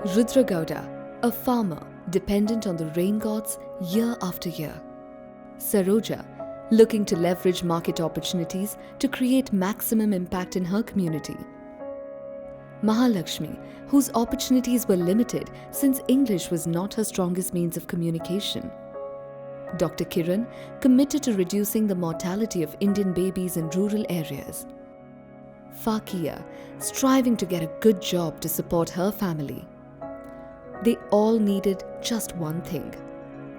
Rudra Gowda, a farmer dependent on the rain gods year after year. Saroja, looking to leverage market opportunities to create maximum impact in her community. Mahalakshmi, whose opportunities were limited since English was not her strongest means of communication. Dr. Kiran, committed to reducing the mortality of Indian babies in rural areas. Fakia, striving to get a good job to support her family. They all needed just one thing,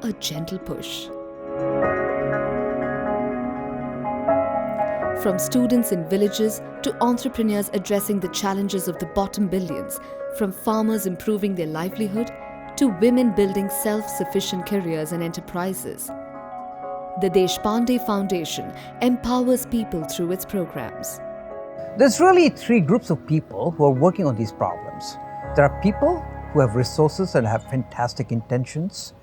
a gentle push. From students in villages to entrepreneurs addressing the challenges of the bottom billions, from farmers improving their livelihood to women building self-sufficient careers and enterprises. The Deshpande Foundation empowers people through its programs. There's really three groups of people who are working on these problems. There are people who have resources and have fantastic intentions.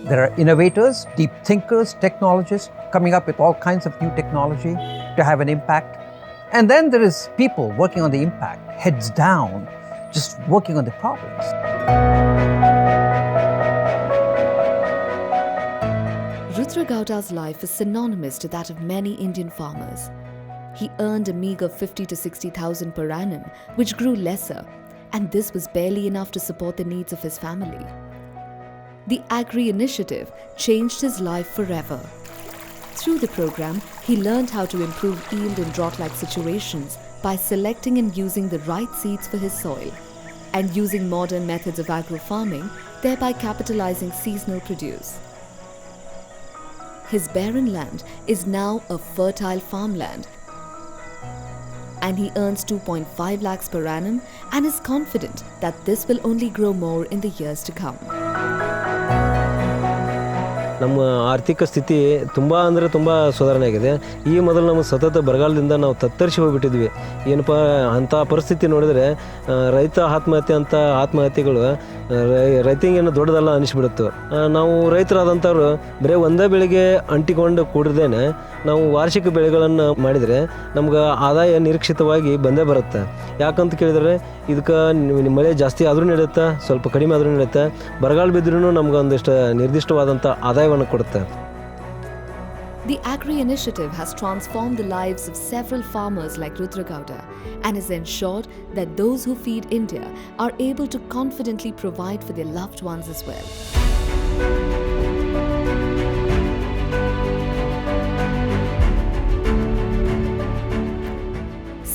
There are innovators, deep thinkers, technologists coming up with all kinds of new technology to have an impact. And then there is people working on the impact, heads down, just working on the problems. Rudra Gowda's life is synonymous to that of many Indian farmers. He earned a meager 50 to 60,000 per annum, which grew lesser, and this was barely enough to support the needs of his family. The Agri Initiative changed his life forever. Through the program, he learned how to improve yield in drought-like situations by selecting and using the right seeds for his soil, and using modern methods of agro-farming, thereby capitalizing seasonal produce. His barren land is now a fertile farmland, and he earns 2.5 lakhs per annum and is confident that this will only grow more in the years to come. ನಮ್ಮ ಆರ್ಥಿಕ ಸ್ಥಿತಿ ತುಂಬ ಅಂದರೆ ತುಂಬ ಸುಧಾರಣೆ ಆಗಿದೆ. ಈ ಮೊದಲು ನಮ್ಮ ಸತತ ಬರಗಾಲದಿಂದ ನಾವು ತತ್ತರಿಸಿ ಹೋಗಿಬಿಟ್ಟಿದ್ವಿ. ಏನಪ್ಪ ಅಂಥ ಪರಿಸ್ಥಿತಿ ನೋಡಿದರೆ ರೈತ ಆತ್ಮಹತ್ಯೆ ಅಂತ ಆತ್ಮಹತ್ಯೆಗಳು ರೈತಿಂಗೇನು ದೊಡ್ಡದಲ್ಲ ಅನಿಸ್ಬಿಡುತ್ತೆ. ನಾವು ರೈತರಾದಂಥವ್ರು ಬರೀ ಒಂದೇ ಬೆಳೆಗೆ ಅಂಟಿಕೊಂಡು ಕೂಡಿದೇನೆ ನಾವು ವಾರ್ಷಿಕ ಬೆಳೆಗಳನ್ನು ಮಾಡಿದರೆ ನಮ್ಗೆ ಆದಾಯ ನಿರೀಕ್ಷಿತವಾಗಿ ಬಂದೇ ಬರುತ್ತೆ. ಯಾಕಂತ ಕೇಳಿದರೆ ಇದಕ್ಕೆ ಮಳೆ ಜಾಸ್ತಿ ಆದರೂ ನಡೆಯುತ್ತೆ, ಸ್ವಲ್ಪ ಕಡಿಮೆ ಆದರೂ ನಡೆಯುತ್ತೆ. ಬರಗಾಲ ಬಿದ್ದರೂ ನಮ್ಗೆ ಒಂದಿಷ್ಟು ನಿರ್ದಿಷ್ಟವಾದಂಥ ಆದಾಯವನ್ನು ಕೊಡುತ್ತೆ. The Agri Initiative has transformed the lives of several farmers like Rudra Gowda and has ensured that those who feed India are able to confidently provide for their loved ones as well.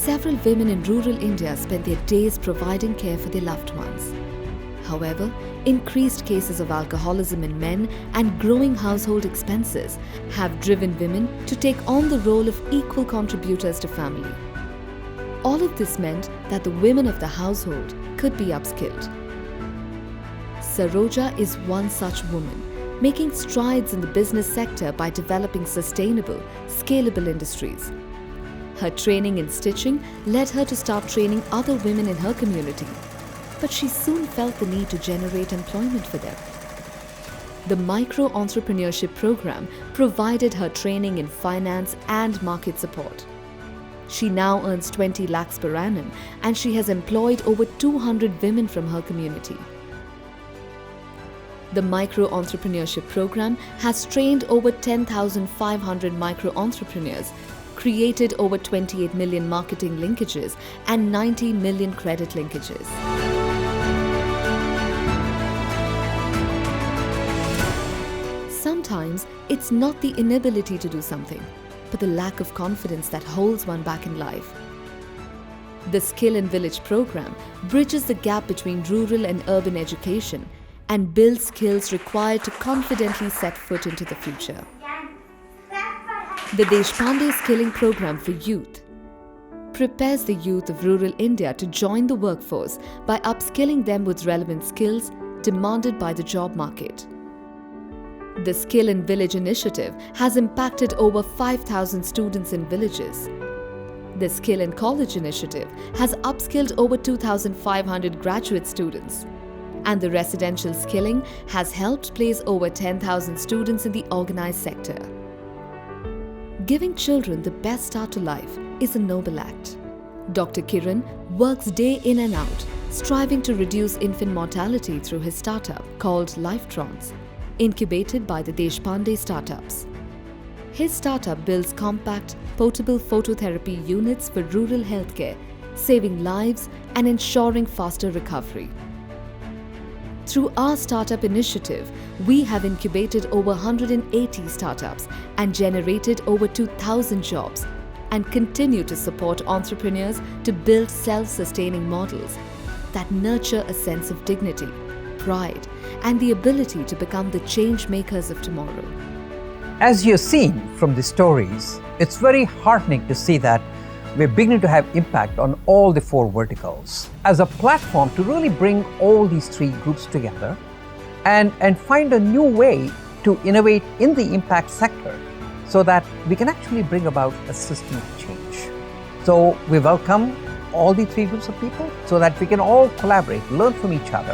Several women in rural India spend their days providing care for their loved ones. However, increased cases of alcoholism in men and growing household expenses have driven women to take on the role of equal contributors to family. All of this meant that the women of the household could be upskilled. Saroja is one such woman, making strides in the business sector by developing sustainable, scalable industries. Her training in stitching led her to start training other women in her community, but she soon felt the need to generate employment for them. The micro-entrepreneurship program provided her training in finance and market support. She now earns 20 lakhs per annum and she has employed over 200 women from her community. The micro-entrepreneurship program has trained over 10,500 micro-entrepreneurs, created over 28 million marketing linkages and 90 million credit linkages. Sometimes it's not the inability to do something, but the lack of confidence that holds one back in life. The Skill in Village program bridges the gap between rural and urban education and builds skills required to confidently set foot into the future. The Deshpande Skilling Program for Youth prepares the youth of rural India to join the workforce by upskilling them with relevant skills demanded by the job market. The Skill in Village initiative has impacted over 5,000 students in villages. The Skill in College initiative has upskilled over 2,500 graduate students. And the residential skilling has helped place over 10,000 students in the organized sector. Giving children the best start to life is a noble act. Dr. Kiran works day in and out, striving to reduce infant mortality through his startup called Lifetrons, incubated by the Deshpande Startups. His startup builds compact, portable phototherapy units for rural healthcare, saving lives and ensuring faster recovery. Through our startup initiative, we have incubated over 180 startups and generated over 2,000 jobs, and continue to support entrepreneurs to build self-sustaining models that nurture a sense of dignity, pride, and the ability to become the change makers of tomorrow. As you've seen from the stories, it's very heartening to see that we're beginning to have impact on all the four verticals as a platform to really bring all these three groups together and find a new way to innovate in the impact sector so that we can actually bring about a systemic change. So we welcome all the three groups of people so that we can all collaborate, learn from each other,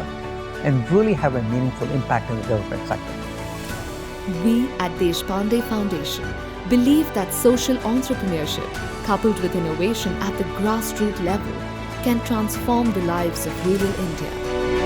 and really have a meaningful impact in the development sector. We at Deshpande Foundation believe that social entrepreneurship, coupled with innovation at the grassroots level, can transform the lives of rural India.